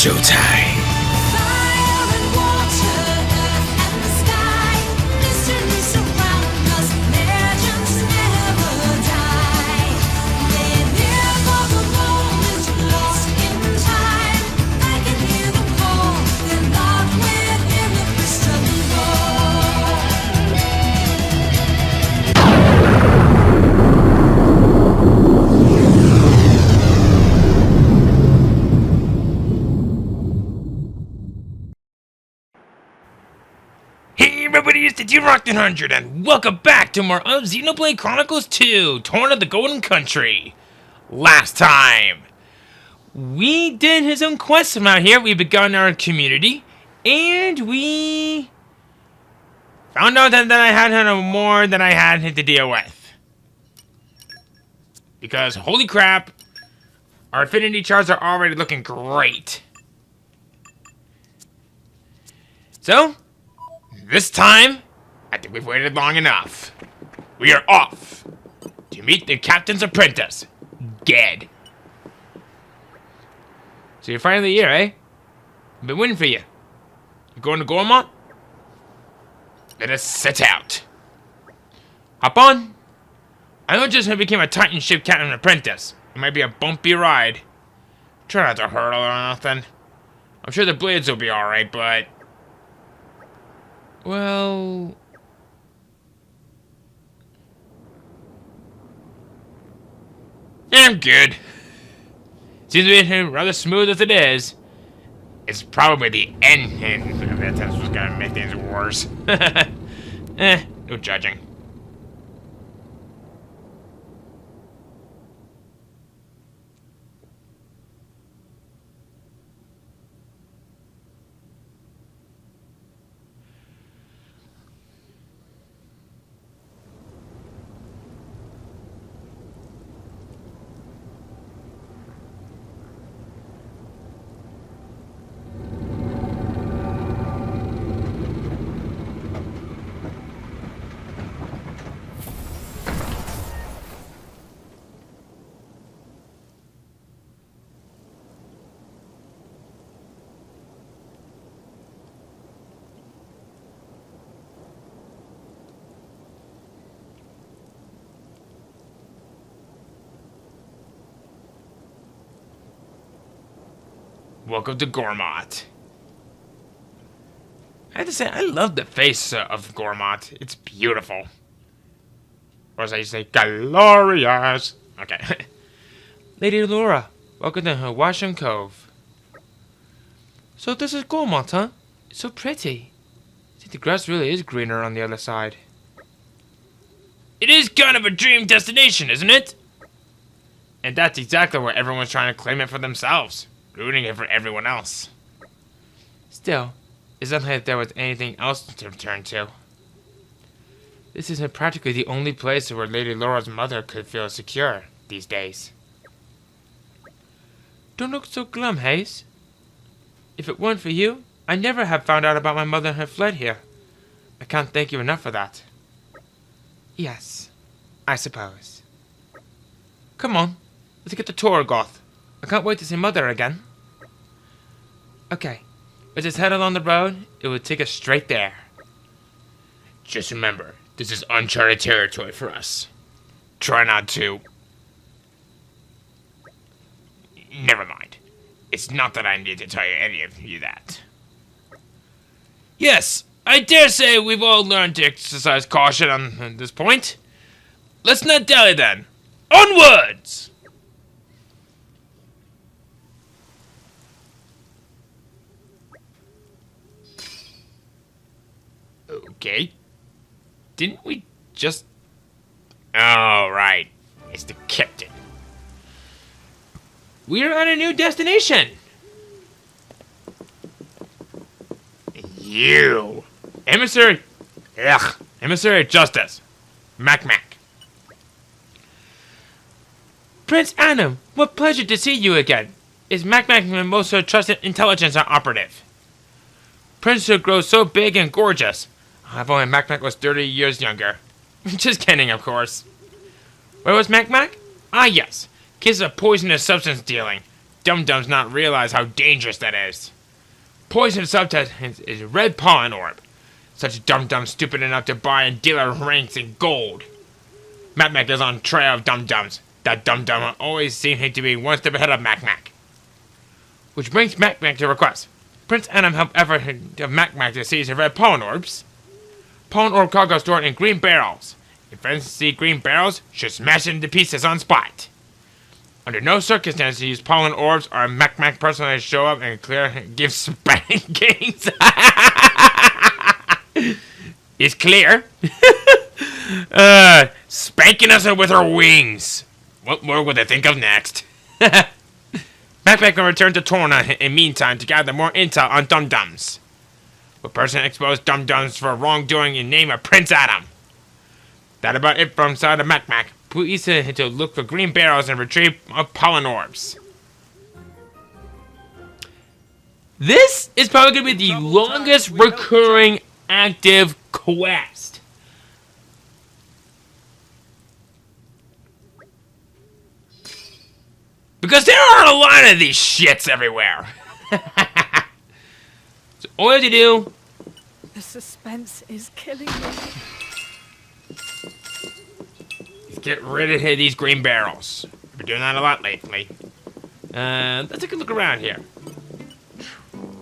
showtime. Fire and water, earth and the sky, mystery surround us, legends never die. Live here for the moment, lost in time. I can hear them call, they're locked within the crystal ball. Hey everybody, it's the D-Rock100 and welcome back to more of Xenoblade Chronicles 2, Torna the Golden Country. Last time, we did his own quest from out here. We begun our community, and we found out that I had more than I had to deal with. Because, holy crap, our affinity charts are already looking great. So, this time, I think we've waited long enough. We are off to meet the captain's apprentice, Ged. So you're finally here, eh? I've been waiting for you. You going to Gormott? Let us set out. Hop on. I know just became a Titan ship captain apprentice. It might be a bumpy ride. Try not to hurtle or nothing. I'm sure the blades will be alright, but... well... I'm good. Seems to be rather smooth as it is. It's probably the end of it that's what's gonna make things worse. No judging. Welcome to Gormott. I have to say, I love the face of Gormott. It's beautiful. Or as I say, glorious. Okay. Lady Laura, welcome to Washam Cove. So this is Gormott, huh? It's so pretty. I think the grass really is greener on the other side. It is kind of a dream destination, isn't it? And that's exactly where everyone's trying to claim it for themselves. Ruining it for everyone else. Still, it's not like there was anything else to return to. This is practically the only place where Lady Laura's mother could feel secure these days. Don't look so glum, Hayes. If it weren't for you, I'd never have found out about my mother and her fled here. I can't thank you enough for that. Yes, I suppose. Come on, let's get the tour, Goth. I can't wait to see Mother again. Okay, let's just head along the road. It will take us straight there. Just remember, this is uncharted territory for us. Try not to... Never mind. It's not that I need to tell you any of you that. Yes, I dare say we've all learned to exercise caution on this point. Let's not dally then. Onwards! Okay. Didn't we just... oh, right. It's the captain. We're on a new destination! You! Emissary... ugh. Emissary of Justice. Mac. Prince Addam, what pleasure to see you again. Is Mac my most trusted intelligence operative? Prince grows so big and gorgeous. If only Mac was 30 years younger. Just kidding, of course. Where was Mac? Ah, yes. Case of poisonous substance dealing. dum-dums not realize how dangerous that is? Poison substance is red pollen orb. Such dum-dums stupid enough to buy and dealer ranks in gold. Mac is on trail of dum-dums. That dum-dum always seemed to be one step ahead of Mac. Which brings Mac to request. Prince Addam helped effort of Mac to seize the red pollen orbs. Pollen orb cargo stored in green barrels. If friends see green barrels, should smash it into pieces on spot. Under no circumstances use pollen orbs or Mac personally show up and give spankings. It's clear. Spanking us with her wings. What more would they think of next? Mac will return to Torna in meantime to gather more intel on dum-dums. A person exposed dum-dums for wrongdoing in name of Prince Addam. That about it from side of Mac. Please to look for green barrels and retrieve pollen orbs. This is probably going to be the longest recurring active quest. Because there are a lot of these shits everywhere. So all you have to do... The suspense is killing me. Get rid of these green barrels. I've been doing that a lot lately. Let's take a look around here.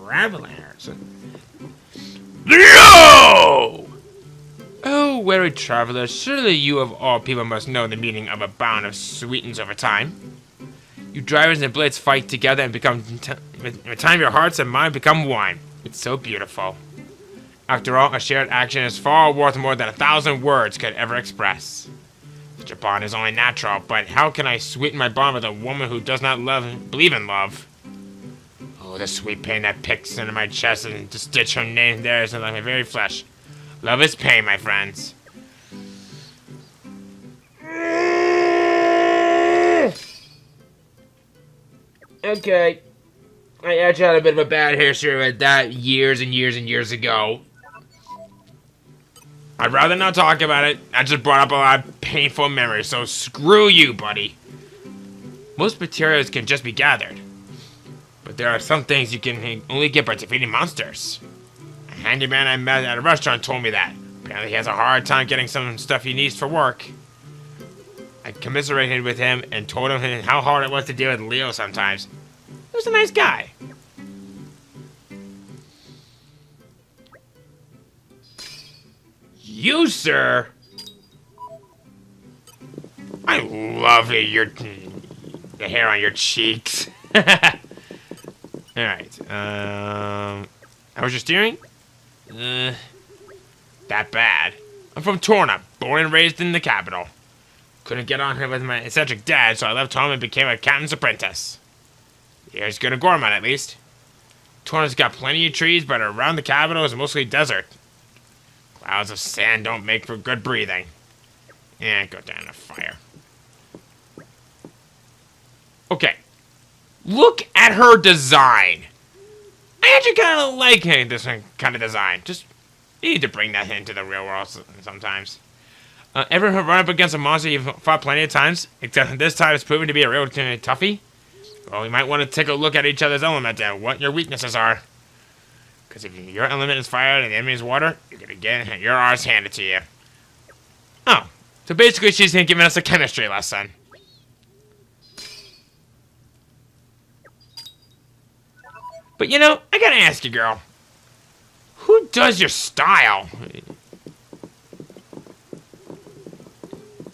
Travelers. No! Oh, wary traveler, surely you of all people must know the meaning of a bound of sweetens over time. You drivers and blades fight together and become... with time your hearts and mind become one. It's so beautiful. After all, a shared action is far worth more than 1,000 words could ever express. Such a bond is only natural, but how can I sweeten my bond with a woman who does not believe in love? Oh, the sweet pain that picks into my chest and to stitch her name there is like my very flesh. Love is pain, my friends. Okay. I actually had a bit of a bad history with that years and years ago. I'd rather not talk about it. I just brought up a lot of painful memories, so screw you, buddy. Most materials can just be gathered. But there are some things you can only get by defeating monsters. A handyman I met at a restaurant told me that. Apparently he has a hard time getting some stuff he needs for work. I commiserated with him and told him how hard it was to deal with Leo sometimes. He was a nice guy. You, sir? I love it, the hair on your cheeks. Alright, how was your steering? That bad. I'm from Torna, born and raised in the capital. Couldn't get on here with my eccentric dad, so I left home and became a captain's apprentice. Here's good to Gormott, at least. Torna's got plenty of trees, but around the capital is mostly desert. Clouds of sand don't make for good breathing. Go down the fire. Okay. Look at her design. I actually kind of like this kind of design. Just you need to bring that into the real world sometimes. Ever run up against a monster you've fought plenty of times, except this time it's proven to be a real toughie? Well, we might want to take a look at each other's element and what your weaknesses are. Because if your element is fire and the enemy's water, you're going to get your ours handed to you. Oh, so basically she's giving us a chemistry lesson. But you know, I gotta ask you, girl. Who does your style?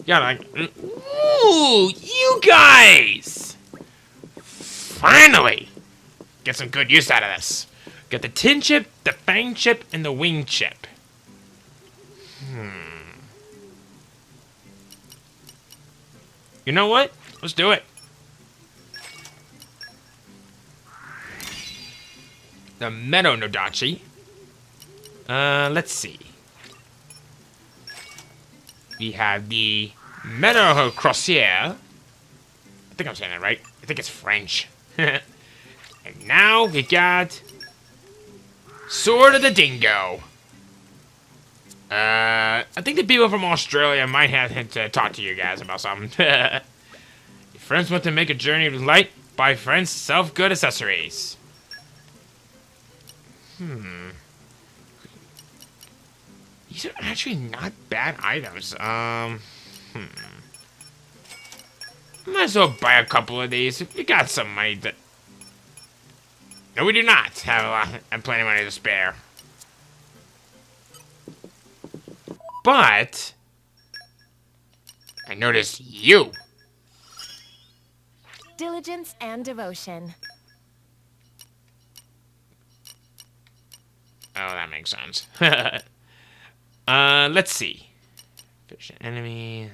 Yeah, like, ooh, you guys! Finally! Get some good use out of this. Get the tin chip, the fang chip, and the wing chip. You know what? Let's do it. The Meadow Nodachi. Let's see. We have the Meadow Crossier. I think I'm saying that right. I think it's French. And now we got Sword of the Dingo. I think the people from Australia might have to talk to you guys about something. Your friends want to make a journey of light, buy friends self-good accessories. These are actually not bad items. Might as well buy a couple of these. We got some money that... No, we do not have plenty of money to spare. But... I noticed you. Diligence and devotion. Oh, that makes sense. Let's see. Fish enemy.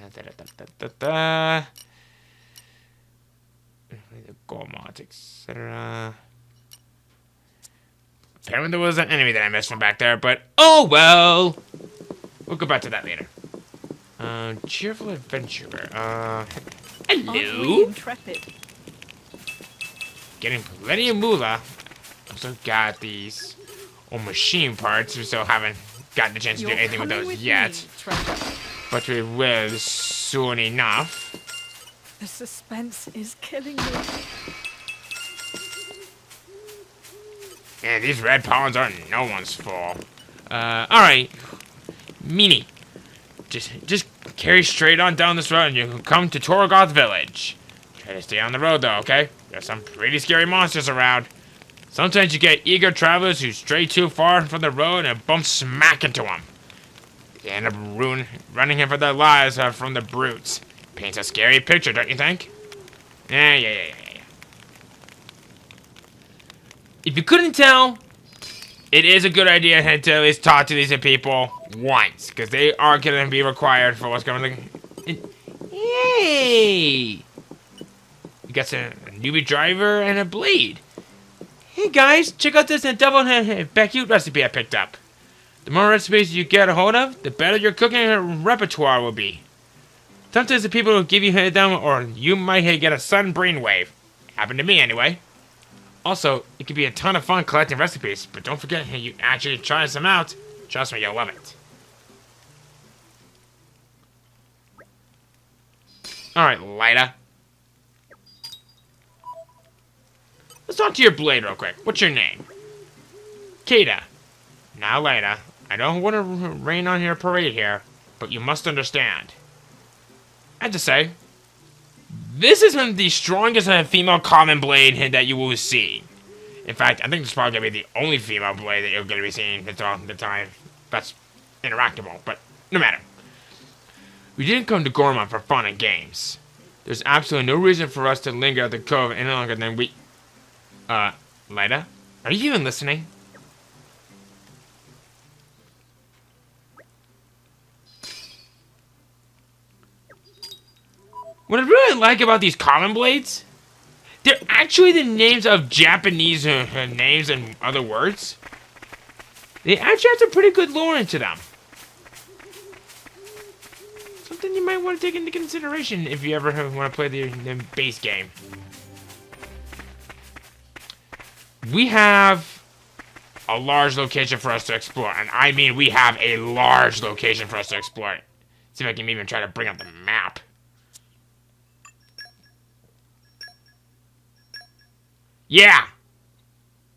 Gormott, etc. Apparently there was an enemy that I missed from back there, but oh well. We'll go back to that later. Cheerful adventurer. Aren't we Hello. intrepid? Getting plenty of moolah. Also got these old machine parts. We still haven't gotten the chance to do You're anything with coming those with yet. me, treasure. But we will soon enough. The suspense is killing me. Yeah, these red pawns are no one's fault. Alright. Meanie. Just carry straight on down this road and you can come to Torgoth Village. Try to stay on the road though, okay? There's some pretty scary monsters around. Sometimes you get eager travelers who stray too far from the road and bump smack into them. They end up running in for their lives from the brutes. Paints a scary picture, don't you think? Yeah. If you couldn't tell, it is a good idea to at least talk to these people once, because they are going to be required for what's going on. Yay! You got a newbie driver and a blade. Hey guys, check out this double bacute recipe I picked up. The more recipes you get a hold of, the better your cooking repertoire will be. Sometimes the people will give you them, or you might get a sudden brainwave. Happened to me anyway. Also, it can be a ton of fun collecting recipes, but don't forget you actually try some out. Trust me, you'll love it. Alright, Lyda. Let's talk to your blade real quick. What's your name? Kata. Now, Lyda, I don't want to rain on your parade here, but you must understand. I have to say, this is one of the strongest female common blade that you will see. In fact, I think this is probably going to be the only female blade that you're going to be seeing the time that's interactable, but no matter. We didn't come to Gormott for fun and games. There's absolutely no reason for us to linger at the cove any longer than we... Lyda? Are you even listening? What I really like about these common blades, they're actually the names of Japanese names and other words. They actually have some pretty good lore into them. Something you might want to take into consideration if you ever want to play the base game. We have a large location for us to explore, and I mean we have a large location for us to explore. See if I can even try to bring up the map. Yeah.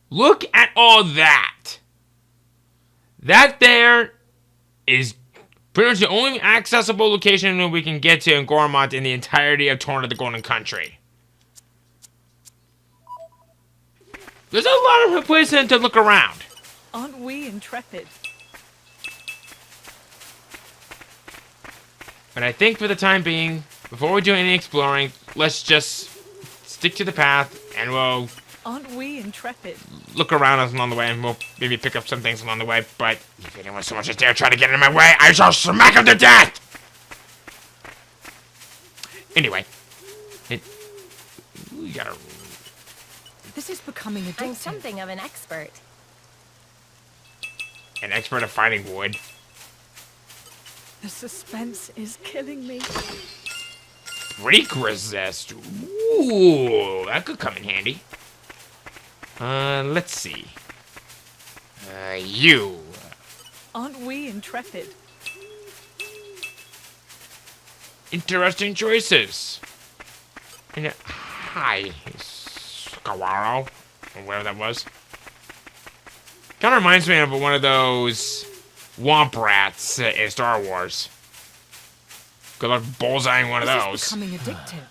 Look at all that. That there is pretty much the only accessible location that we can get to in Gormott in the entirety of Torna, the Golden Country. There's a lot of places to look around. Aren't we intrepid? But I think for the time being, before we do any exploring, let's just stick to the path and we'll Aren't we intrepid? look around us along the way and we'll maybe pick up some things along the way. But if anyone so much as dare try to get in my way, I shall smack him to death! Anyway. We gotta... This is becoming I'm addictive. something of an expert. An expert at fighting wood. The suspense is killing me. Break resist. Ooh, that could come in handy. Let's see. You. Aren't we intrepid? Interesting choices. And, hi, Kawaro, or whatever that was. Kind of reminds me of one of those Womp Rats in Star Wars. Good luck bullseyeing one of This those. is becoming addictive.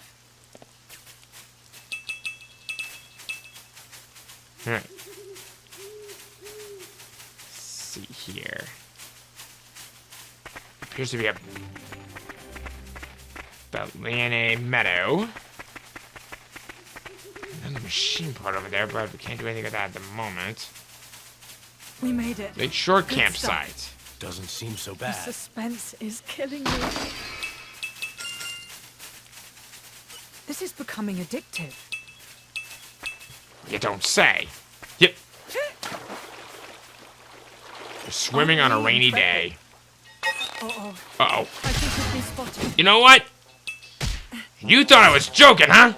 Alright. See here. Appears to be a Batlane Meadow. Another machine part over there, but we can't do anything with that at the moment. We made it. Lake Shore Good campsite. Doesn't seem so The bad. suspense is killing me. This is becoming addictive. You don't say. Yep. You're swimming on a rainy day. Uh-oh. Uh-oh. I think we've been spotted. You know what? You thought I was joking, huh?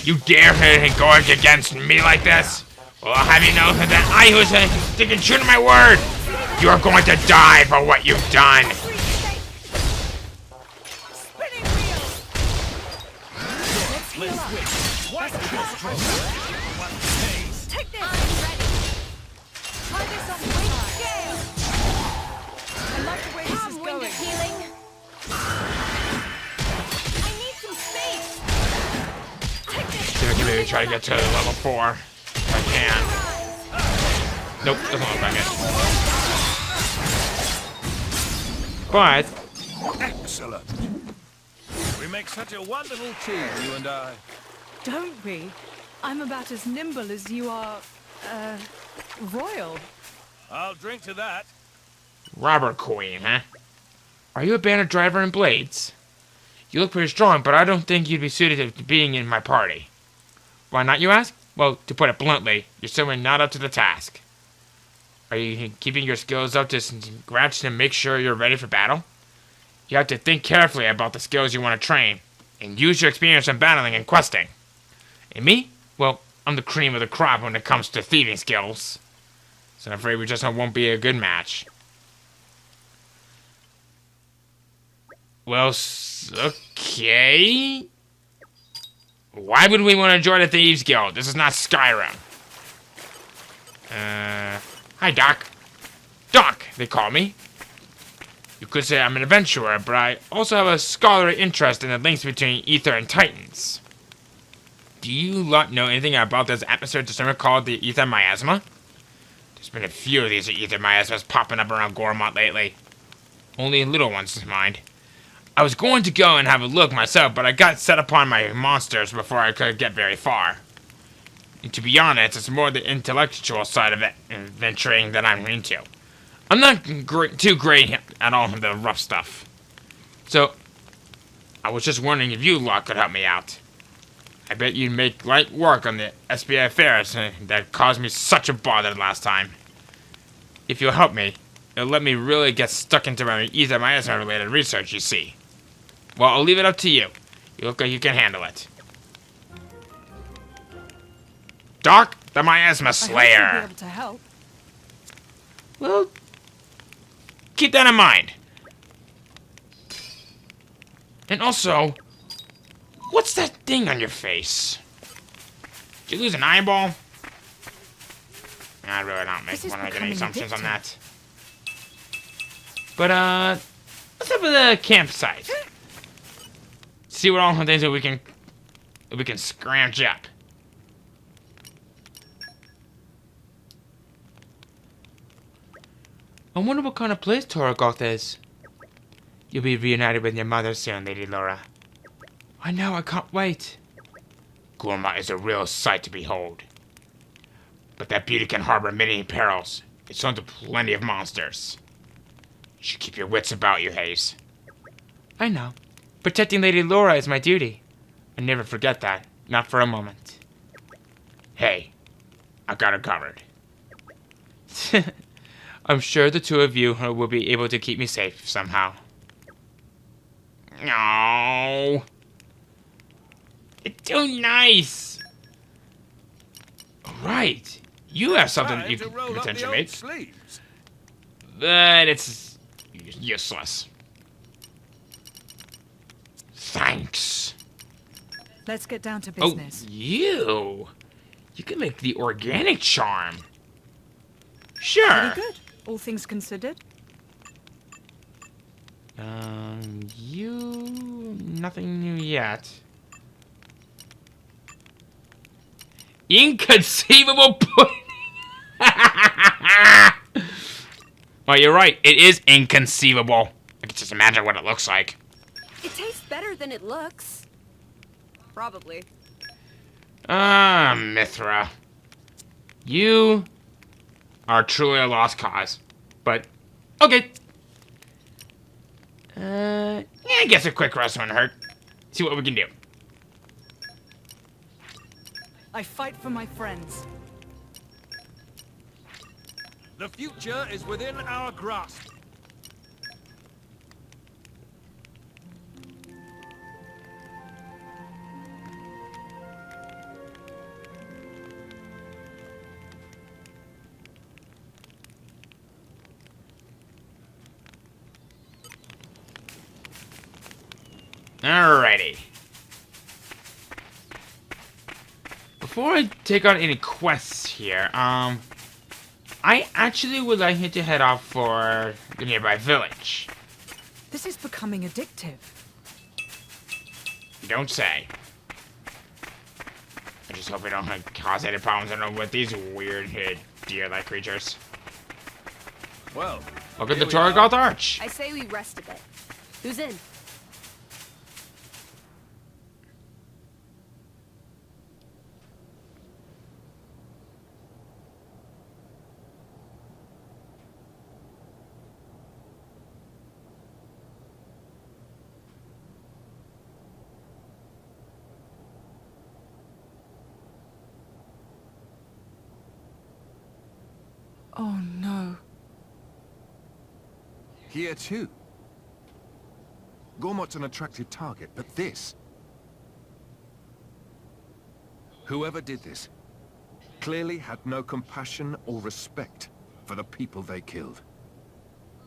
You dare go against me like this? Well, I'll have you know that I who's sticking true to my word. You are going to die for what you've done. Spinning wheel! Let's heal up. Take this! Try this on weight scale! I like the way this is Wind going. of healing. I need some space. Take this! See if I can maybe try to get to level 4. If I can. Nope, doesn't look like it. But Excellent. We make such a wonderful team, you and I. Don't we? I'm about as nimble as you are, royal. I'll drink to that. Robert Queen, huh? Are you a bandit driver in Blades? You look pretty strong, but I don't think you'd be suited to being in my party. Why not, you ask? Well, to put it bluntly, you're simply not up to the task. Are you keeping your skills up to scratch to make sure you're ready for battle? You have to think carefully about the skills you want to train, and use your experience in battling and questing. And me? Well, I'm the cream of the crop when it comes to thieving skills. So I'm afraid we just won't be a good match. Well, okay. Why would we want to join a Thieves Guild? This is not Skyrim. Hi, Doc. Doc, they call me. You could say I'm an adventurer, but I also have a scholarly interest in the links between Ether and Titans. Do you lot know anything about this atmospheric disturbance called the Ether Miasma? There's been a few of these Ether Miasmas popping up around Gormott lately. Only little ones, mind. I was going to go and have a look myself, but I got set upon my monsters before I could get very far. And to be honest, it's more the intellectual side of it, adventuring that I'm into. I'm not too great at all of the rough stuff. So, I was just wondering if you lot could help me out. I bet you'd make light work on the SBI affairs that caused me such a bother last time. If you'll help me, it'll let me really get stuck into my Ether Miasma related research, you see. Well, I'll leave it up to you. You look like you can handle it. Doc, the Miasma I hope you'll Slayer. be able to help. Well, keep that in mind. And also, what's that thing on your face? Did you lose an eyeball? I really don't This is want to make any becoming assumptions on addictive. that. But, let's up at the campsite. See what all the things that we can scrounge up. I wonder what kind of place Torgoth is. You'll be reunited with your mother soon, Lady Laura. I know, I can't wait. Gormott is a real sight to behold. But that beauty can harbor many perils. It's home to plenty of monsters. You should keep your wits about you, Hayes. I know. Protecting Lady Laura is my duty. I never forget that. Not for a moment. Hey, I got her covered. I'm sure the two of you will be able to keep me safe somehow. No. It's too nice. Right. You have something that you Time can to roll up the potentially old make. sleeves. But it's useless. Thanks. Let's get down to Oh, business. you. You can make the organic charm. Sure. Pretty good, all things considered. You... Nothing new yet. Inconceivable pudding! Oh, you're right. It is inconceivable. I can just imagine what it looks like. It tastes better than it looks. Probably. Mithra. You are truly a lost cause. But, okay. Yeah, I guess a quick rest wouldn't hurt. See what we can do. I fight for my friends. The future is within our grasp. Alrighty. Before I take on any quests here, I actually would like you to head off for the nearby village. This is becoming addictive. You don't say. I just hope we don't cause any problems with these weird deer-like creatures. Well, Look at here the we are. Torgoth Arch. I say we rest a bit. Who's in? Oh no. Here too. Gormott's an attractive target, but this... Whoever did this clearly had no compassion or respect for the people they killed.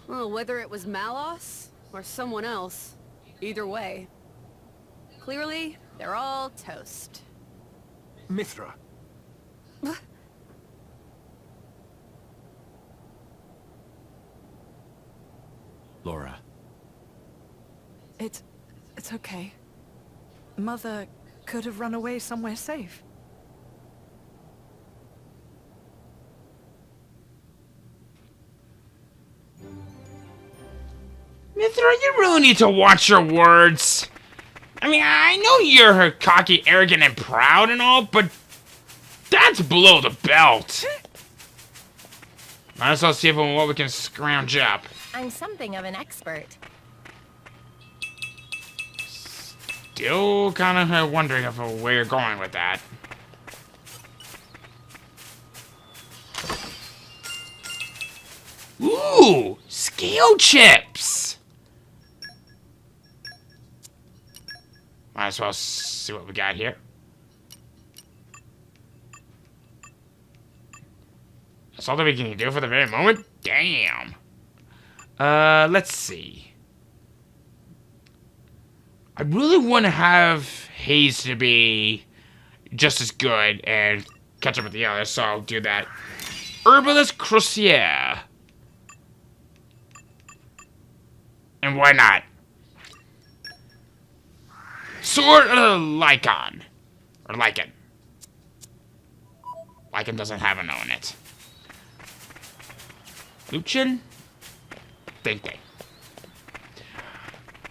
Well, whether it was Malos or someone else, either way. Clearly, they're all toast. Mithra, Laura. It's okay. Mother could have run away somewhere safe. Mithra, you really need to watch your words. I mean, I know you're cocky, arrogant, and proud and all, but that's below the belt. Might as well see what we can scrounge up. I'm something of an expert. Still kind of wondering if where you're going with that. Ooh, scale chips. Might as well see what we got here. That's all that we can do for the very moment? Damn. Let's see. I really want to have Haze to be just as good and catch up with the others, so I'll do that. Herbalist Crucier. And why not? Sword of Lycon. Or Lycan. Lycan doesn't have an O in it. Luchin? Think they.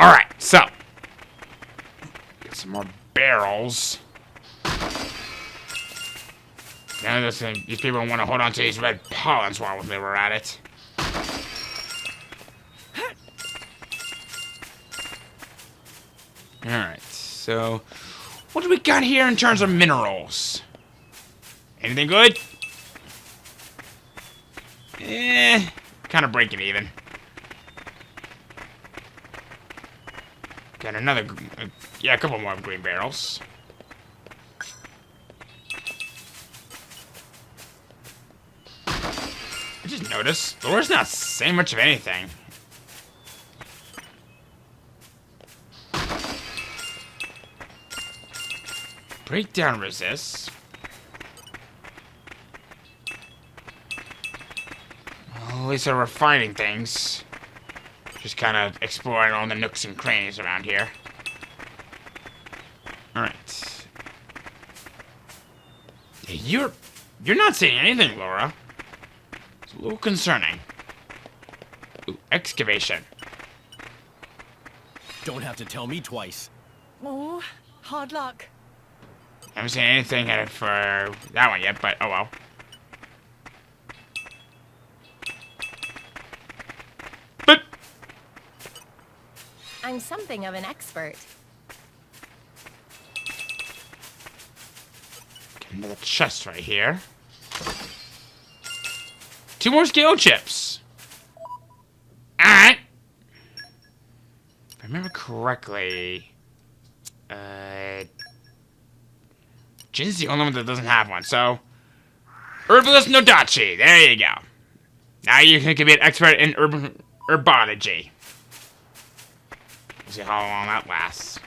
Alright, so. Get some more barrels. Now these people want to hold on to these red pollens while they were at it. Alright, so what do we got here in terms of minerals? Anything good? Kind of breaking even. Got another, yeah, a couple more green barrels. I just noticed, Laura's not saying much of anything. Breakdown resists. Well, at least they're refining things. Just kind of exploring all the nooks and crannies around here. Alright. You're not seeing anything, Laura. It's a little concerning. Ooh, excavation. Don't have to tell me twice. Oh, hard luck. Haven't seen anything for that one yet, but oh well. But I'm something of an expert. get into the chest right here. 2 more scale chips. Alright. If I remember correctly, Jin's the only one that doesn't have one, so Herbalist Nodachi, there you go. Now you can be an expert in herbology. We'll see how long that lasts.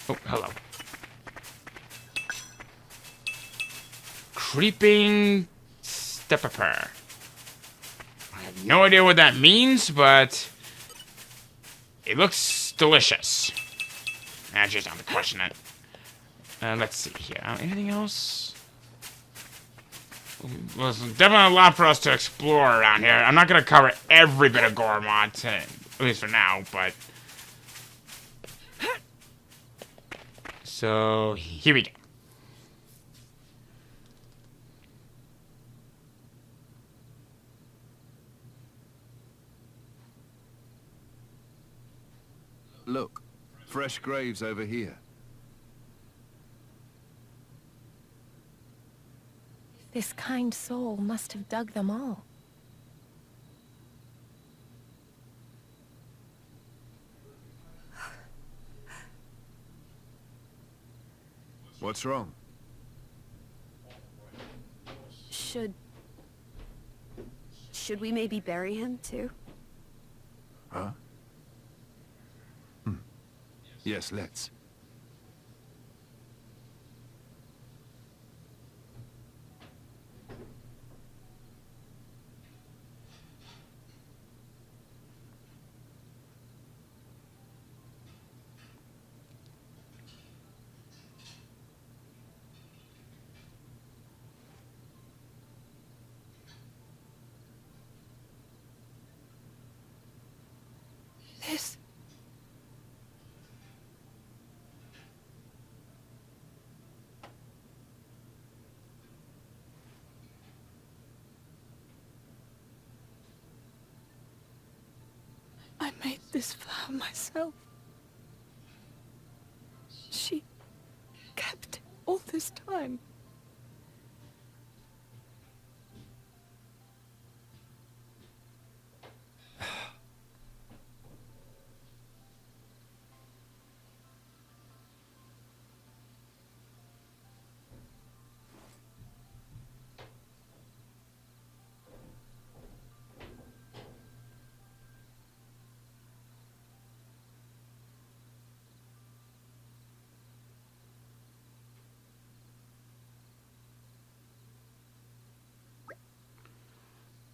Oh, hello. Creeping stepper. I have no idea what that means, but it looks delicious. That's just not to question it. Let's see here. Anything else? Well, there's definitely a lot for us to explore around here. I'm not going to cover every bit of Gormott, at least for now, but... So, here we go. Look, fresh graves over here. This kind soul must have dug them all. What's wrong? Should we maybe bury him too? Huh? Yes, let's. This. I made this for her myself. She kept it all this time.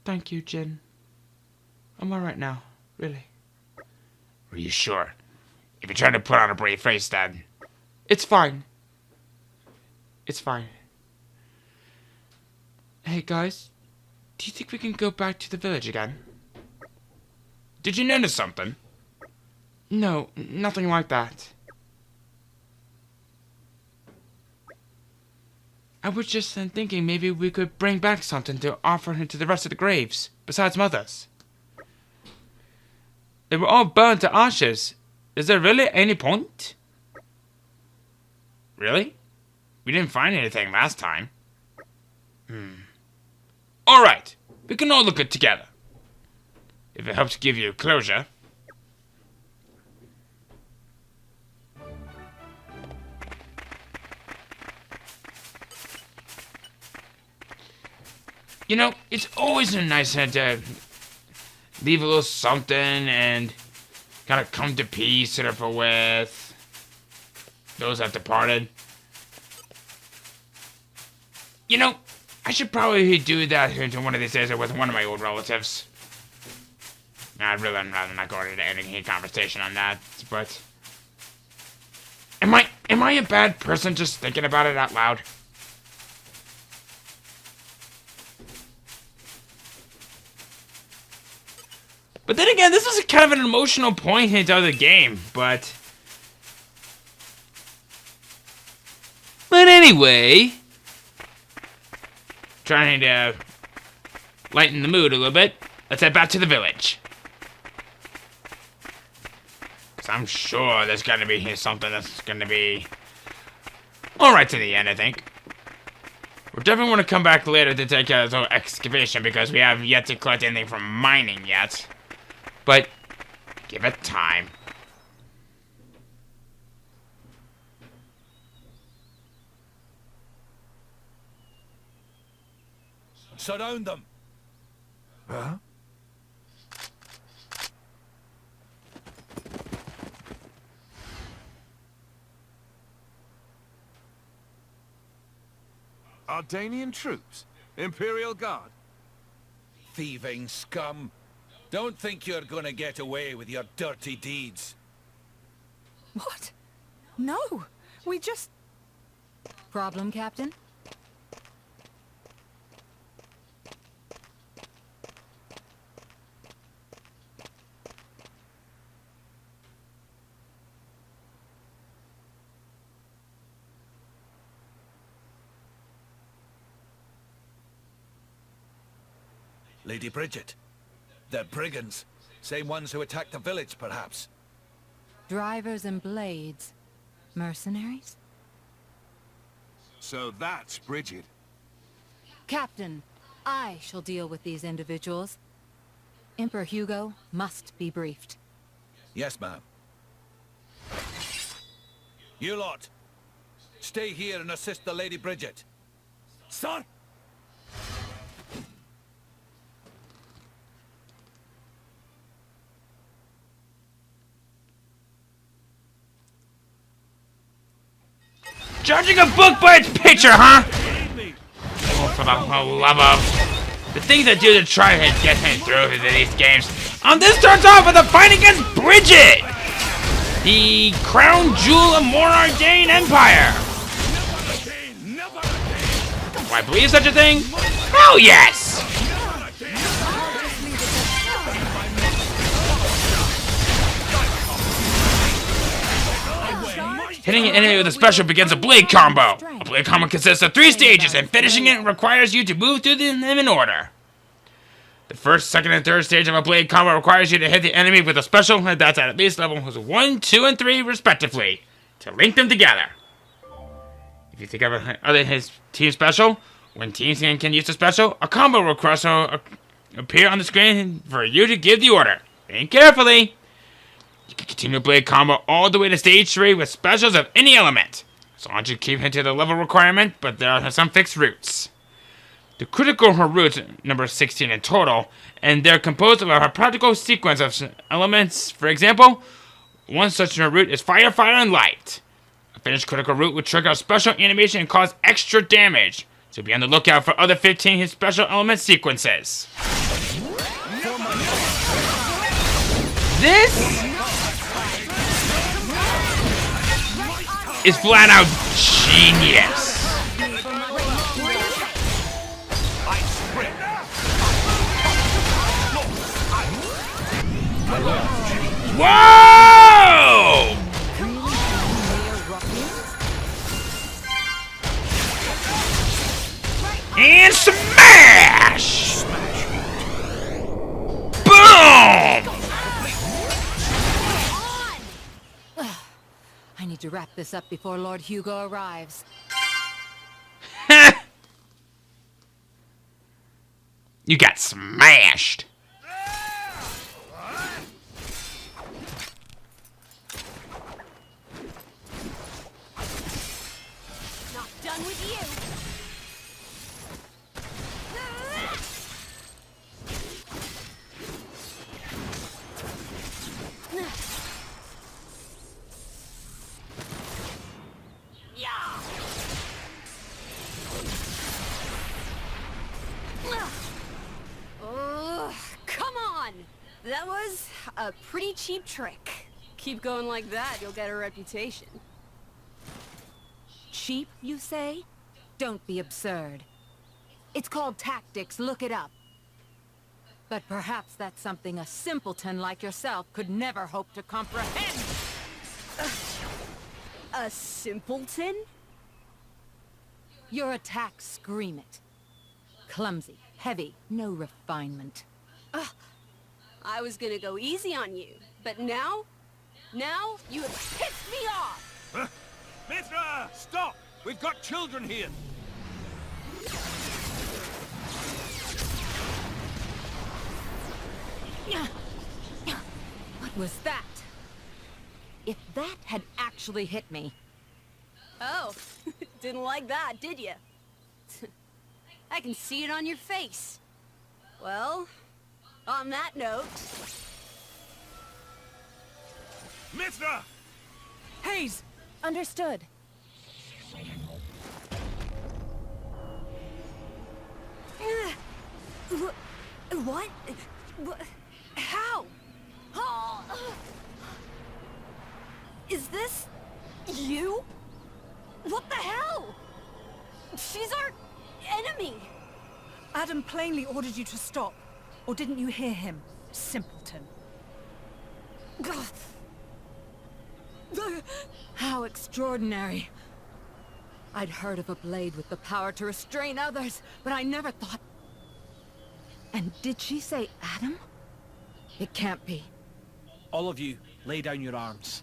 Thank you, Jin. I'm alright now, really. Are you sure? If you're trying to put on a brave face, then... It's fine. It's fine. Hey, guys. Do you think we can go back to the village again? Did you notice something? No, nothing like that. I was just thinking maybe we could bring back something to offer to the rest of the graves, besides Mother's. They were all burned to ashes. Is there really any point? Really? We didn't find anything last time. Alright, we can all look at it together. If it helps give you closure. You know, it's always a nice to leave a little something and Gotta come to peace, therefore with those that departed. You know, I should probably do that one of these days with one of my old relatives. I'd rather not go into any conversation on that, but... Am I a bad person just thinking about it out loud? But then again, this was kind of an emotional point into the game, but... But anyway... Trying to lighten the mood a little bit, let's head back to the village. Because I'm sure there's gonna be something that's gonna be... alright to the end, I think. We definitely want to come back later to take care of the excavation, because we have yet to collect anything from mining yet. But, give it time. Surround them. Huh? Ardanian troops? Imperial Guard? Thieving scum. Don't think you're gonna get away with your dirty deeds. What? No, we just... Problem, Captain? Lady Bridget. They're brigands. Same ones who attacked the village, perhaps. Drivers and blades. Mercenaries? So that's Bridget. Captain, I shall deal with these individuals. Emperor Hugo must be briefed. Yes, ma'am. You lot. Stay here and assist the Lady Bridget. Sir! Judging a book by its picture, huh? Oh, for the love of... The things that do to try to get him through to these games. This starts off with a fight against Bridget! The crown jewel of Mor Ardain Empire! Do I believe such a thing? Hell yes! Hitting an enemy with a special begins a blade combo. A blade combo consists of 3 stages, and finishing it requires you to move through them in order. The first, second, and third stage of a blade combo requires you to hit the enemy with a special that's at least levels 1, 2, and 3, respectively, to link them together. If you think of other his team special, when teams can use the special, a combo request will appear on the screen for you to give the order. Think carefully. You can continue blade combo all the way to stage 3 with specials of any element, as long as you keep hitting the level requirement, but there are some fixed routes. The critical routes, number 16 in total, and they're composed of a practical sequence of elements. For example, one such route is Fire, Fire, and Light. A finished critical route will trigger a special animation and cause extra damage, so be on the lookout for other 15 special element sequences. This is flat out genius. Whoa! And smash! Boom! I need to wrap this up before Lord Hugo arrives. You got smashed. Not done with you. That was a pretty cheap trick. Keep going like that, you'll get a reputation. Cheap, you say? Don't be absurd. It's called tactics, look it up. But perhaps that's something a simpleton like yourself could never hope to comprehend. A simpleton? Your attacks scream it. Clumsy, heavy, no refinement. I was gonna go easy on you, but now you have pissed me off! Mithra! Stop! We've got children here! What was that? If that had actually hit me, Oh, didn't like that, did you? I can see it on your face. Well, on that note... Mithra! Hayes! Understood. What? How? Oh. Is this... you? What the hell? She's our enemy. Addam plainly ordered you to stop. Or didn't you hear him, simpleton? how extraordinary. I'd heard of a blade with the power to restrain others, but I never thought... And did she say Addam? It can't be. All of you, lay down your arms.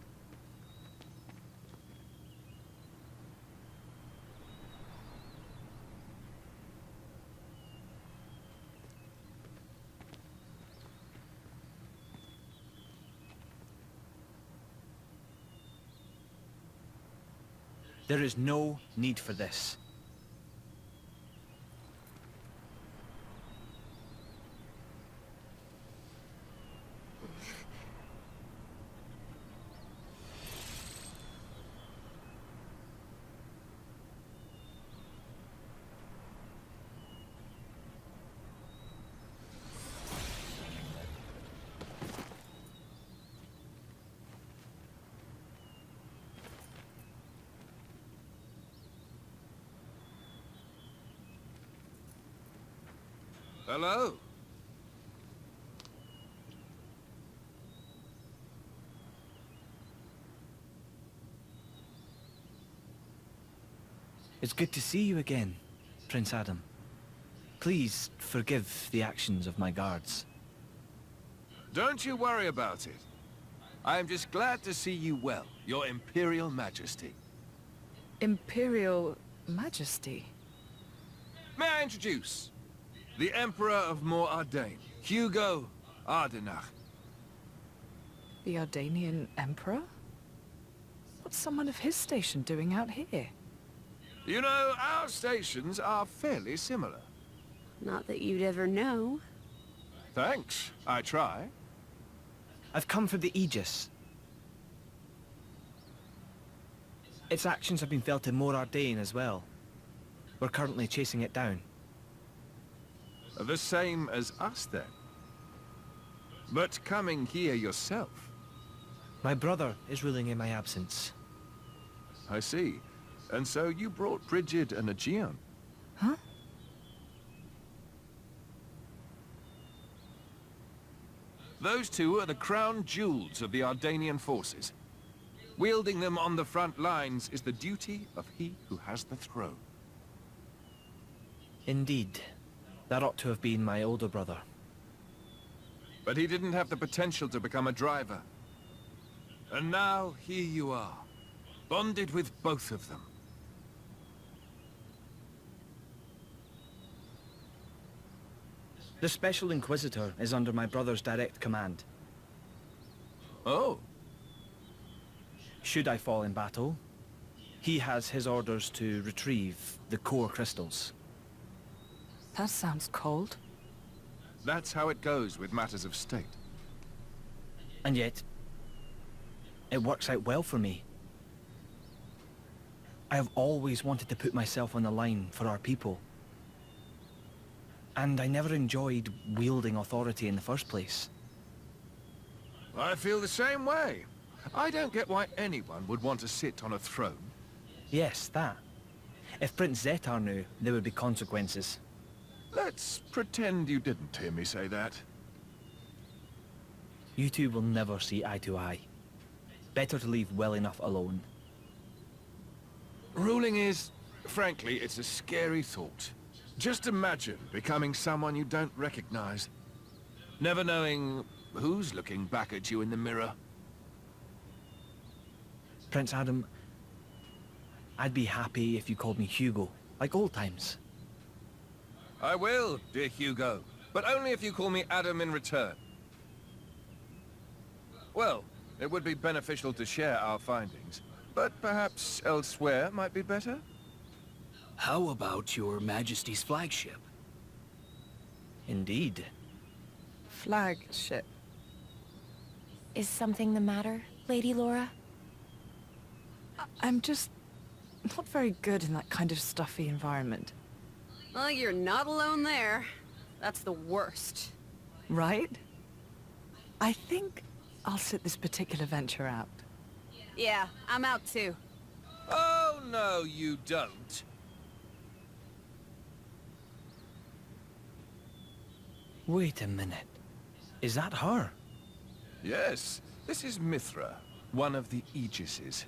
There is no need for this. Hello? It's good to see you again, Prince Addam. Please forgive the actions of my guards. Don't you worry about it. I am just glad to see you well, Your Imperial Majesty. Imperial Majesty? May I introduce? The Emperor of Mor Ardain, Hugo Ardenach. The Ardanian Emperor? What's someone of his station doing out here? You know, our stations are fairly similar. Not that you'd ever know. Thanks, I try. I've come from the Aegis. Its actions have been felt in Mor Ardain as well. We're currently chasing it down. The same as us, then. But coming here yourself. My brother is ruling in my absence. I see. And so you brought Brigid and Aegeon. Huh? Those two are the crown jewels of the Ardanian forces. Wielding them on the front lines is the duty of he who has the throne. Indeed. That ought to have been my older brother. But he didn't have the potential to become a driver. And now, here you are, bonded with both of them. The Special Inquisitor is under my brother's direct command. Oh, Should I fall in battle, he has his orders to retrieve the core crystals. That sounds cold. that's how it goes with matters of state. And yet, it works out well for me. I have always wanted to put myself on the line for our people. And I never enjoyed wielding authority in the first place. I feel the same way. I don't get why anyone would want to sit on a throne. Yes, that. If Prince Zetar knew, there would be consequences. Let's pretend you didn't hear me say that. You two will never see eye to eye. Better to leave well enough alone. Ruling is, frankly, it's a scary thought. Just imagine becoming someone you don't recognize. Never knowing who's looking back at you in the mirror. Prince Addam, I'd be happy if you called me Hugo, like old times. I will, dear Hugo, but only if you call me Addam in return. Well, it would be beneficial to share our findings, but perhaps elsewhere might be better? How about your Majesty's flagship? Indeed. Flagship. Is something the matter, Lady Laura? I'm just not very good in that kind of stuffy environment. Well, you're not alone there. That's the worst. Right? I think I'll sit this particular venture out. Yeah, I'm out too. Oh, no, you don't. Wait a minute. Is that her? Yes, this is Mithra, one of the Aegises.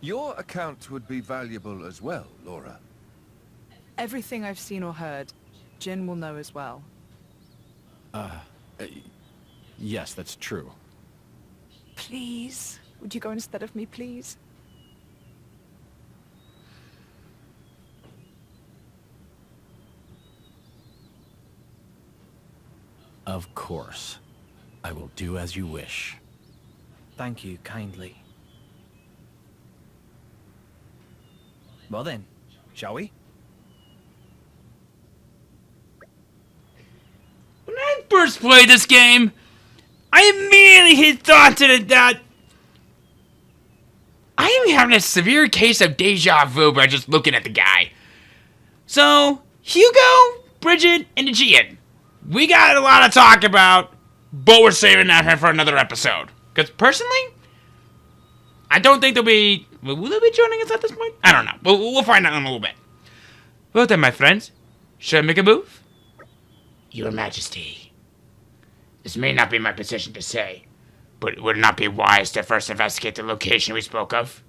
Your account would be valuable as well, Laura. Everything I've seen or heard, Jin will know as well. Yes, that's true. Please? Would you go instead of me, please? Of course. I will do as you wish. Thank you kindly. Well then, shall we? When I first played this game, I immediately thought to that I am having a severe case of deja vu by just looking at the guy. So, Hugo, Bridget, and Aegean. We got a lot to talk about, but we're saving that for another episode. Because personally, I don't think they'll be... Will they be joining us at this point? I don't know. We'll find out in a little bit. Well then, my friends, should I make a move? Your Majesty. This may not be my position to say, but would it not be wise to first investigate the location we spoke of?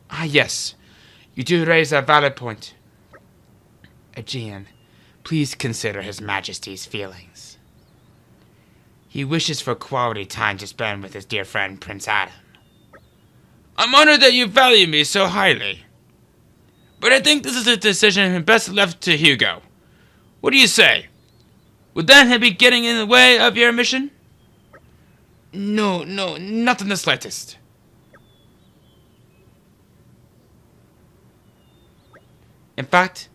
Ah, yes. You do raise a valid point. Aegean, please consider His Majesty's feelings. He wishes for quality time to spend with his dear friend, Prince Addam. I'm honored that you value me so highly. But I think this is a decision best left to Hugo. What do you say? Would that be getting in the way of your mission? No, not in the slightest. In fact,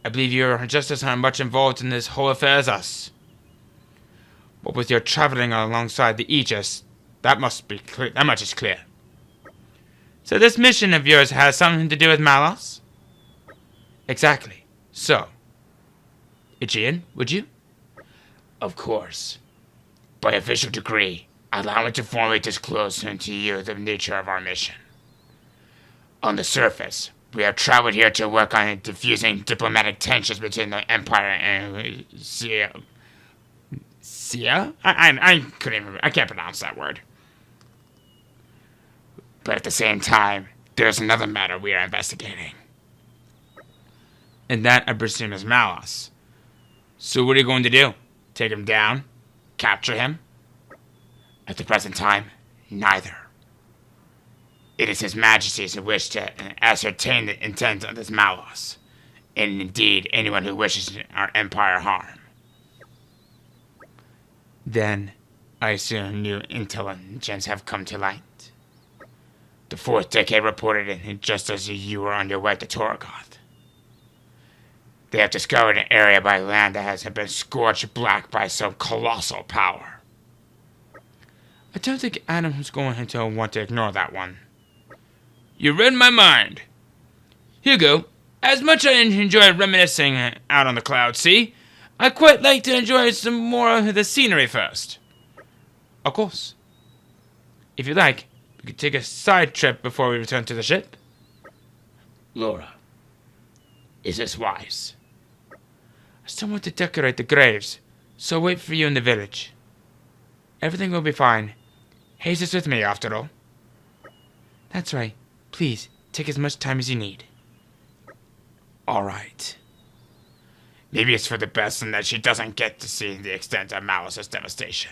I believe you are just as much involved in this whole affair as us. But with your traveling alongside the Aegis, that must be clear. That much is clear. So this mission of yours has something to do with Malos? Exactly. So, Aegean, would you? Of course. By official decree, allow me to formally disclose to you the nature of our mission. On the surface, we have traveled here to work on diffusing diplomatic tensions between the Empire and Sia. I couldn't even. I can't pronounce that word. But at the same time, there's another matter we are investigating. And that, I presume, is Malos. So what are you going to do? Take him down? Capture him? At the present time, neither. It is His Majesty's wish to ascertain the intent of this Malos, and indeed anyone who wishes our empire harm. Then, I assume new intelligence have come to light. The 4th decade reported it just as you were on your way to Torgoth. They have discovered an area by land that has been scorched black by some colossal power. I don't think Addam's going to want to ignore that one. You read my mind. Hugo, as much as I enjoy reminiscing out on the cloud sea, I'd quite like to enjoy some more of the scenery first. Of course. If you like, we could take a side trip before we return to the ship. Laura, is this wise? I still want to decorate the graves, so I'll wait for you in the village. Everything will be fine. Hayes is with me, after all. That's right. Please, take as much time as you need. All right. Maybe it's for the best in that she doesn't get to see the extent of Malice's devastation.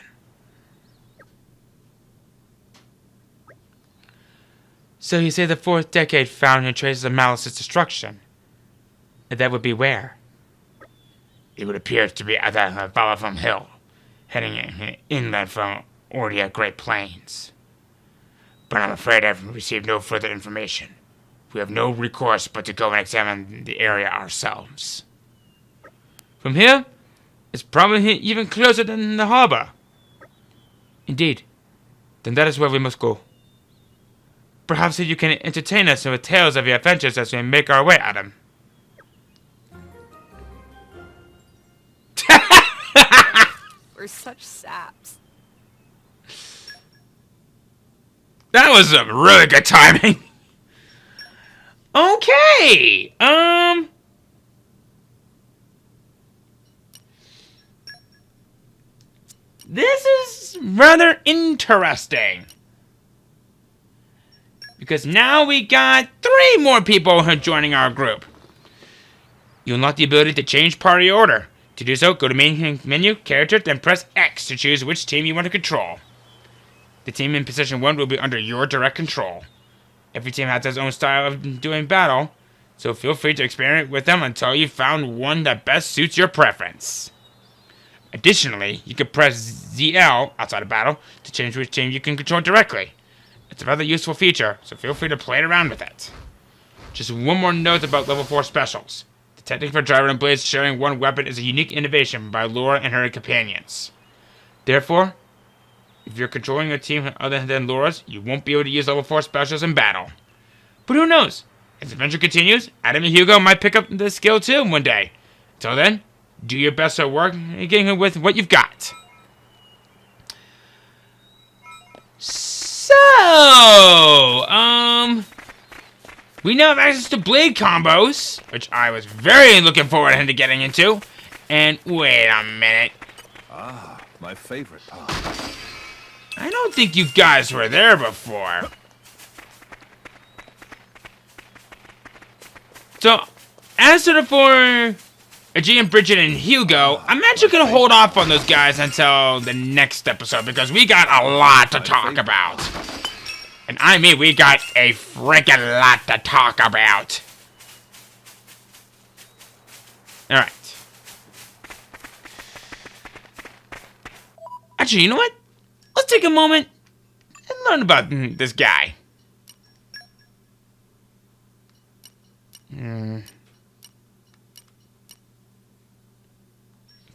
So you say the 4th decade found no traces of Malice's destruction? And that would be where? It would appear to be at the Balafum Hill, heading inland from Ordia Great Plains. But I'm afraid I've received no further information. We have no recourse but to go and examine the area ourselves. From here, it's probably even closer than the harbor. Indeed. Then that is where we must go. Perhaps you can entertain us with tales of your adventures as we make our way, Addam. We're such saps. That was a really good timing. Okay. This is rather interesting. Because now we got 3 more people who are joining our group. You unlock the ability to change party order. To do so, go to main menu, character, then press X to choose which team you want to control. The team in position 1 will be under your direct control. Every team has its own style of doing battle, so feel free to experiment with them until you found one that best suits your preference. Additionally, you can press ZL outside of battle to change which team you can control directly. It's a rather useful feature, so feel free to play around with it. Just one more note about level 4 specials. The technique for Driver and Blades sharing one weapon is a unique innovation by Laura and her companions. Therefore, if you're controlling a team other than Laura's, you won't be able to use level 4 specials in battle. But who knows? As the adventure continues, Addam and Hugo might pick up this skill too one day. Until then, do your best at work getting with what you've got. So, we now have access to blade combos, which I was very looking forward to getting into. And wait a minute. Ah, my favorite part. I don't think you guys were there before. So, as for Aegean, Bridget, and Hugo, I'm actually going to hold off on those guys until the next episode because we got a lot to talk about. And I mean, we got a freaking lot to talk about. Alright. Actually, you know what? Let's take a moment and learn about this guy.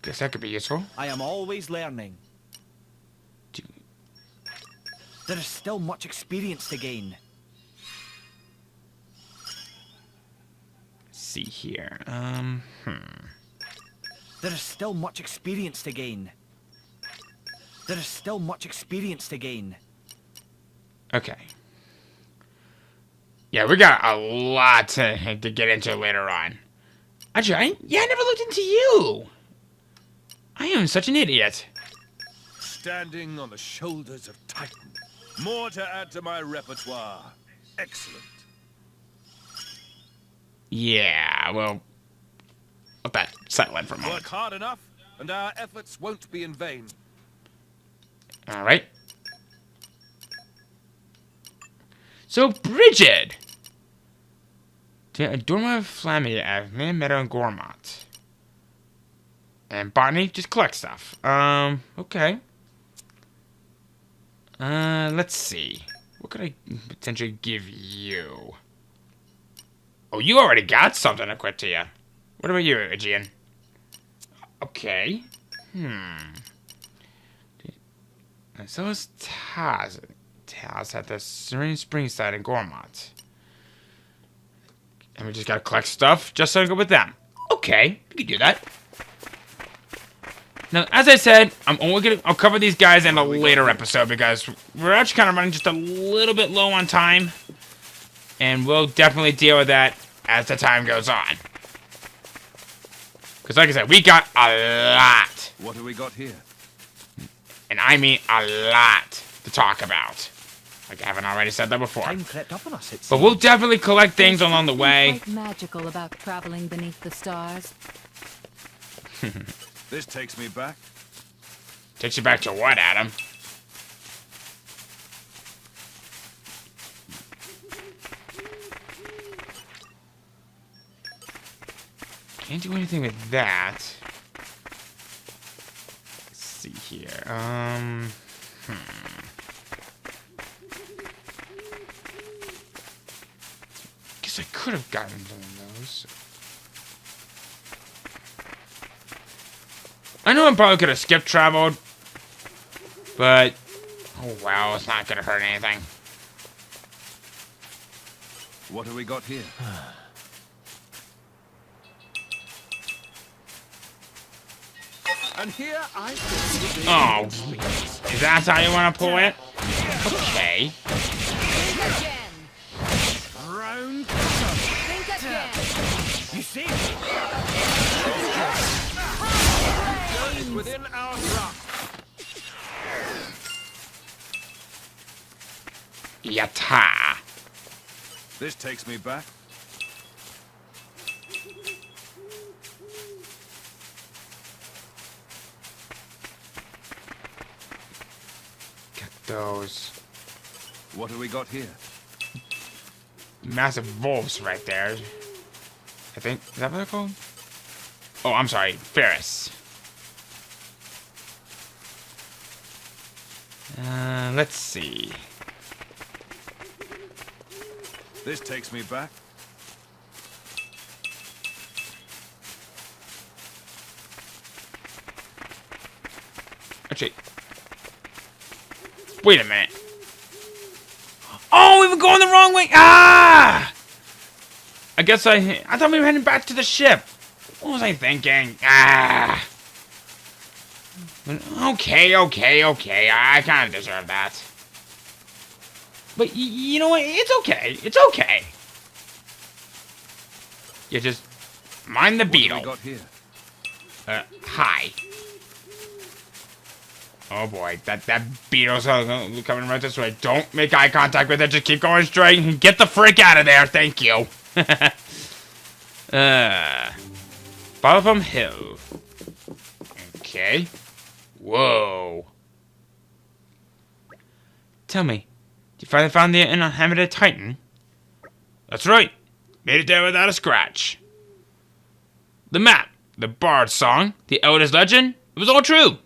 Guess that could be useful. I am always learning. There is still much experience to gain. Let's see here. There is still much experience to gain. There is still much experience to gain. Okay. Yeah, we got a lot to get into later on. Actually, I never looked into you. I am such an idiot. Standing on the shoulders of Titan. More to add to my repertoire. Excellent. Yeah, well, let that settle in for a moment. Work hard enough, and our efforts won't be in vain. All right. So, Bridget. Dorma, Flammy, Meadow, and Gormott. And Botany just collect stuff. Okay. Let's see. What could I potentially give you? Oh, you already got something equipped to you. What about you, Aegean? Okay. So is Taz. Taz at the Serene Spring side in Gormott. And we just gotta collect stuff just so I can go with them. Okay, we can do that. Now, as I said, I'll cover these guys in a later episode because we're actually kind of running just a little bit low on time. And we'll definitely deal with that as the time goes on. Because like I said, we got a lot. What have we got here? And I mean a lot to talk about. Like I haven't already said that before. Time crept up on us, it But seems. we'll definitely collect things along the Something way. quite magical about traveling beneath the stars. This takes me back. Takes you back to what, Addam? Can't do anything with that. Let's see here. Guess I could have gotten one of those. I know I probably could have skip traveled, but oh well, it's not gonna hurt anything. What have we got here? And here I think Oh, is that how you want to pull it? Okay. Think again. round. Think again. You see? It's within our grasp. Yatta. This takes me back. Get those What have we got here? massive wolves right there. I think, is that what they're called? Oh, I'm sorry, Ferris. Let's see. This takes me back. Actually, wait a minute. Oh, we were going the wrong way. Ah! I guess I thought we were heading back to the ship. What was I thinking? Ah! Okay. I kind of deserve that. But you know what? It's okay. It's okay. You just mind the What beetle. have we got here? Hi. Oh boy, that beetle's coming right this way. Don't make eye contact with it. Just keep going straight and get the frick out of there. Thank you. Bottom Hill. Okay. Whoa. Tell me, you finally found the uninhabited Titan? That's right. Made it there without a scratch. The map, the bard song, the eldest legend, it was all true.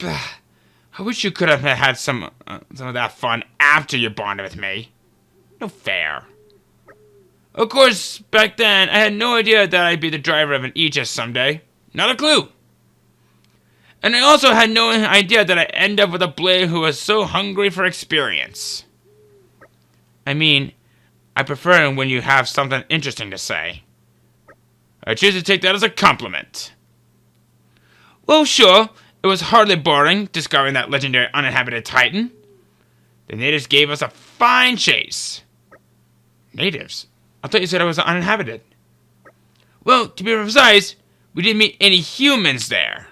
I wish you could have had some of that fun after you bonded with me. No fair. Of course, back then, I had no idea that I'd be the driver of an Aegis someday. Not a clue. And I also had no idea that I'd end up with a blade who was so hungry for experience. I mean, I prefer when you have something interesting to say. I choose to take that as a compliment. Well, sure, it was hardly boring discovering that legendary uninhabited Titan. The natives gave us a fine chase. Natives? I thought you said I was uninhabited. Well, to be precise, we didn't meet any humans there.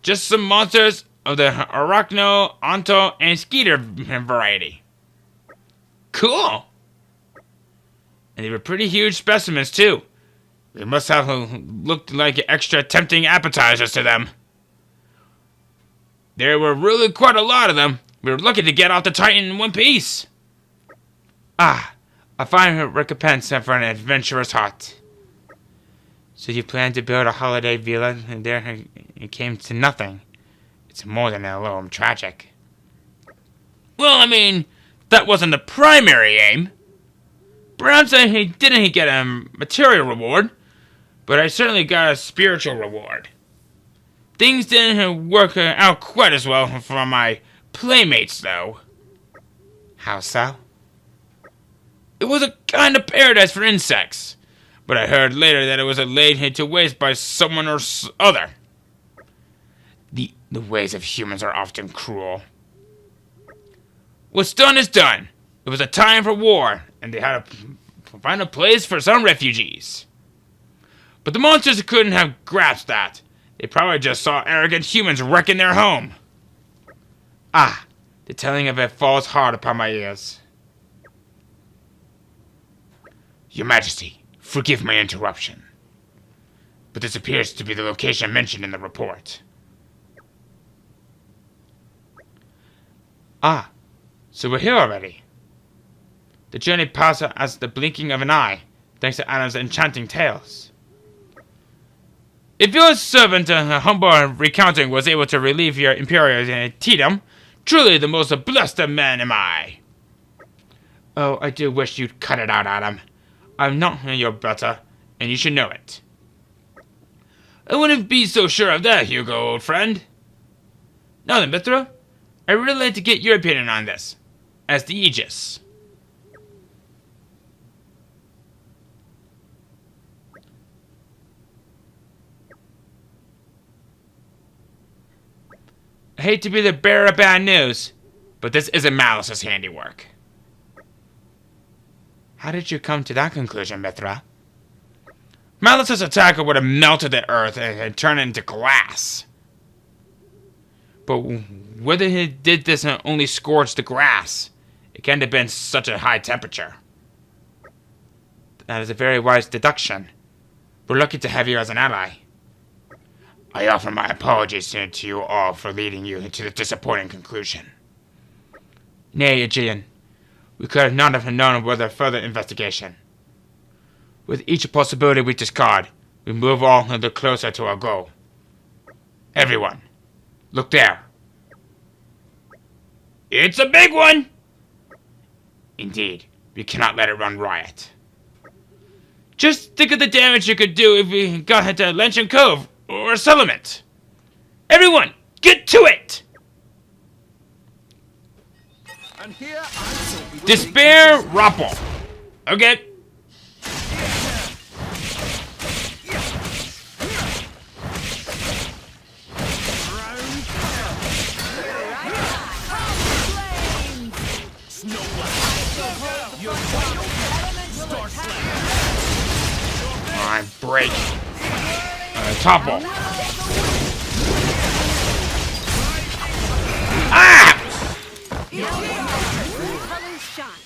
Just some monsters of the Arachno, Onto, and Skeeter variety. Cool! And they were pretty huge specimens, too. They must have looked like extra tempting appetizers to them. There were really quite a lot of them. We were lucky to get off the Titan in one piece. Ah, a fine recompense for an adventurous heart. So you planned to build a holiday villa, and there it came to nothing. It's more than a little tragic. Well, I mean, that wasn't the primary aim. Perhaps I didn't get a material reward, but I certainly got a spiritual reward. Things didn't work out quite as well for my playmates, though. How so? It was a kind of paradise for insects, but I heard later that it was laid to waste by someone or other. The ways of humans are often cruel. What's done is done. It was a time for war, and they had to find a place for some refugees. But the monsters couldn't have grasped that. They probably just saw arrogant humans wrecking their home. Ah, the telling of it falls hard upon my ears. Your Majesty, forgive my interruption. But this appears to be the location mentioned in the report. Ah, so we're here already. The journey passed as the blinking of an eye, thanks to Addam's enchanting tales. If your servant, humble recounting, was able to relieve your imperial tedium, truly the most blessed of men am I. Oh, I do wish you'd cut it out, Addam. I'm not your better, and you should know it. I wouldn't be so sure of that, Hugo, old friend. Now then, Mithra, I'd really like to get your opinion on this, as the Aegis. I hate to be the bearer of bad news, but this isn't Malice's handiwork. How did you come to that conclusion, Mithra? Malice's attacker would have melted the earth and turned it into glass. But whether he did this and only scorched the grass, it can't have been such a high temperature. That is a very wise deduction. We're lucky to have you as an ally. I offer my apologies to you all for leading you to this disappointing conclusion. Nay, Aegean, we could not have known whether further investigation. With each possibility we discard, we move all a little closer to our goal. Everyone, look there. It's a big one! Indeed, we cannot let it run riot. Just think of the damage you could do if we got into Lantern Cove or a settlement. Everyone, get to it! And here I thought we were Despair Rappel. Okay. Come on, break. Topple. Ah! Colors shine.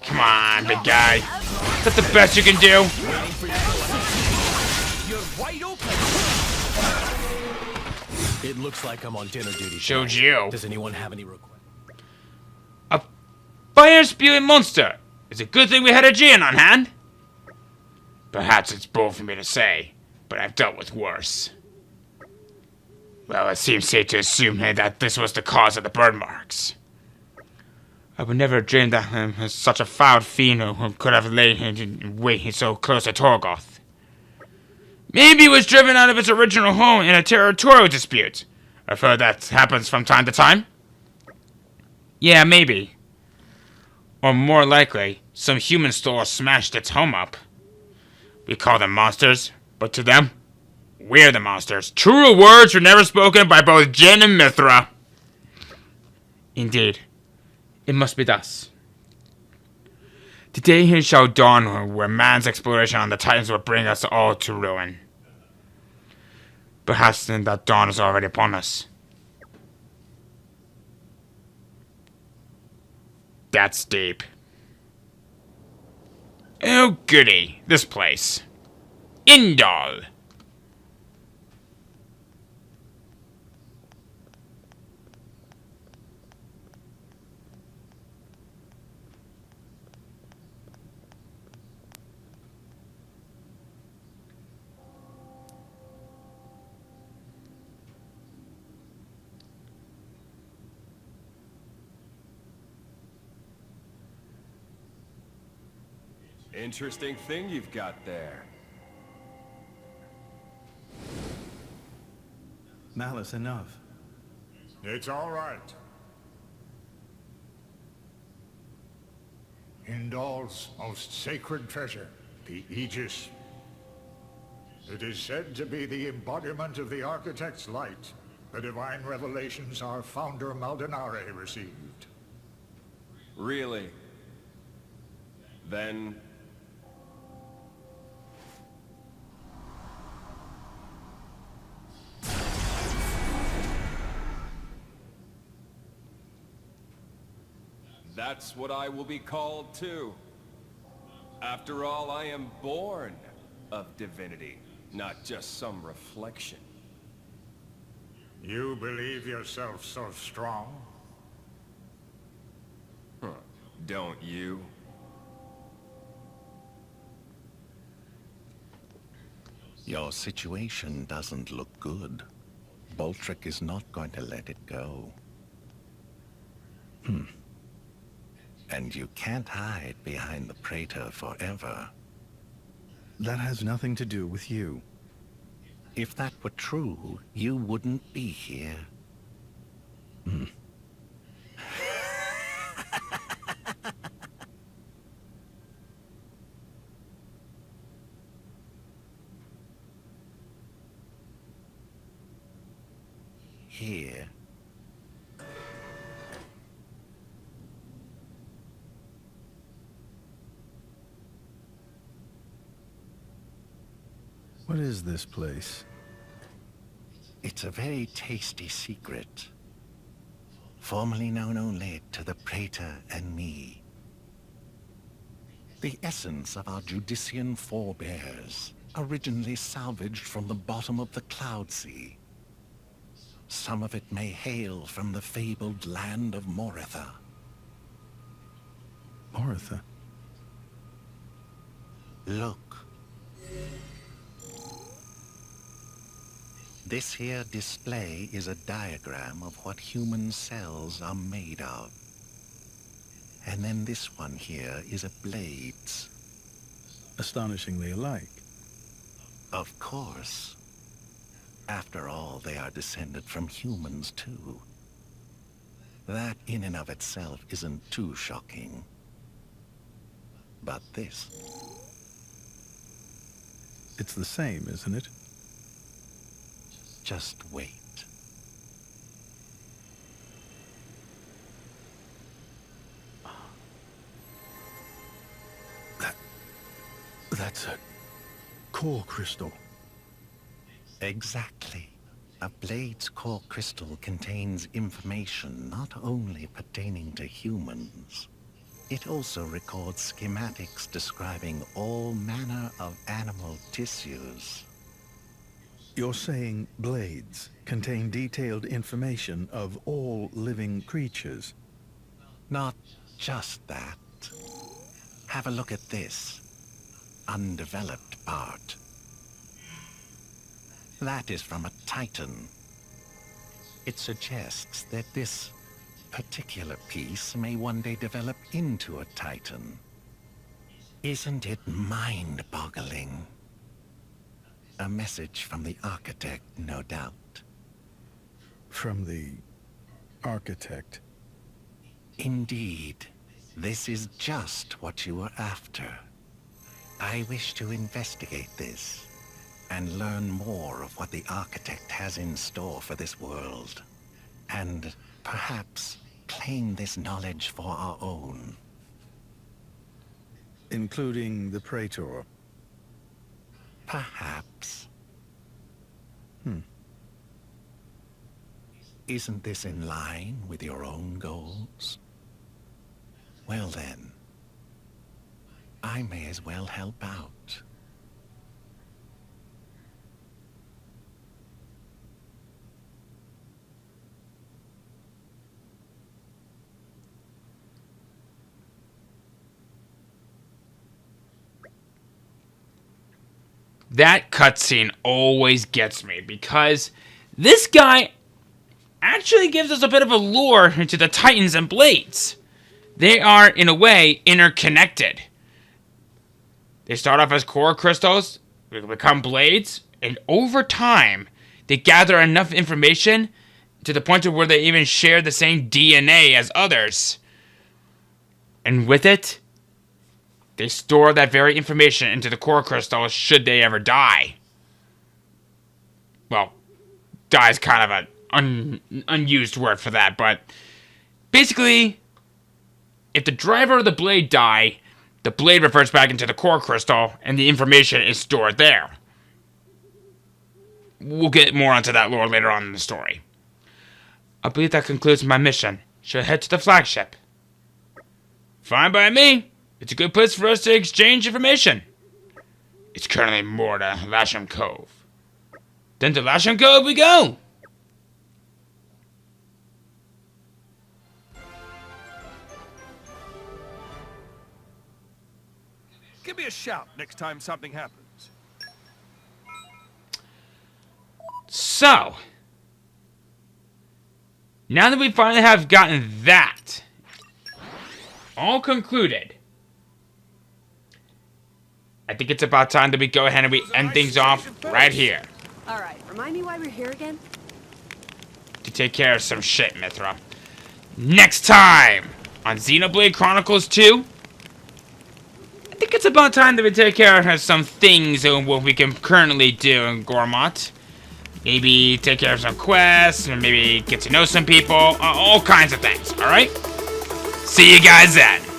Come on, big guy. Is that the best you can do? It looks like I'm on dinner duty. Showed tonight. you. Does anyone have any requests? A fire-spewing monster. It's a good thing we had a Gian on hand. Perhaps it's bold for me to say, but I've dealt with worse. Well, it seems safe to assume that this was the cause of the burn marks. I would never have dreamed that such a foul fiend could have laid wait so close to Torgoth. Maybe it was driven out of its original home in a territorial dispute. I've heard that happens from time to time. Yeah, maybe. Or more likely, some human store smashed its home up. We call them monsters, but to them, we're the monsters. Truer words were never spoken by both Jin and Mithra. Indeed, it must be thus. The day here shall dawn where man's exploration on the Titans will bring us all to ruin. Perhaps then that dawn is already upon us. That's deep. Oh goody, this place. Indal. Interesting thing you've got there. Malice enough. It's all right. Indal's most sacred treasure, the Aegis. It is said to be the embodiment of the Architect's light, the divine revelations our founder Maldonare received. Really? Then... that's what I will be called too. After all, I am born of divinity, not just some reflection. You believe yourself so strong? Huh. Don't you? Your situation doesn't look good. Boltrick is not going to let it go. And you can't hide behind the Praetor forever. That has nothing to do with you. If that were true, you wouldn't be here. Here. What is this place? It's a very tasty secret. Formerly known only to the Praetor and me. The essence of our Judician forebears, originally salvaged from the bottom of the Cloud Sea. Some of it may hail from the fabled land of Moritha. Moritha? Look. This here display is a diagram of what human cells are made of. And then this one here is a blade's. Astonishingly alike. Of course. After all, they are descended from humans too. That in and of itself isn't too shocking. But this... It's the same, isn't it? Just wait. That's a core crystal. Exactly. A blade's core crystal contains information not only pertaining to humans. It also records schematics describing all manner of animal tissues. You're saying blades contain detailed information of all living creatures? Not just that. Have a look at this undeveloped part. That is from a Titan. It suggests that this particular piece may one day develop into a Titan. Isn't it mind-boggling? A message from the Architect, no doubt. From the Architect? Indeed. This is just what you were after. I wish to investigate this and learn more of what the Architect has in store for this world. And perhaps claim this knowledge for our own. Including the Praetor? Perhaps. Isn't this in line with your own goals? Well then, I may as well help out. That cutscene always gets me because this guy actually gives us a bit of a lure into the Titans and Blades. They are, in a way, interconnected. They start off as core crystals, they become blades, and over time, they gather enough information to the point of where they even share the same DNA as others. And with it, they store that very information into the core crystal should they ever die. Well, die is kind of an unused word for that, but basically, if the driver of the blade die, the blade reverts back into the core crystal, and the information is stored there. We'll get more onto that lore later on in the story. I believe that concludes my mission. Should I head to the flagship? Fine by me. It's a good place for us to exchange information. It's currently moored to Lasham Cove. Then to Lasham Cove we go! Give me a shout next time something happens. So, now that we finally have gotten that all concluded, I think it's about time that we go ahead and we end things off right here. Alright, remind me why we're here again? To take care of some shit, Mithra. Next time on Xenoblade Chronicles 2, I think it's about time that we take care of some things and what we can currently do in Gormott. Maybe take care of some quests, and maybe get to know some people, all kinds of things, alright? See you guys then.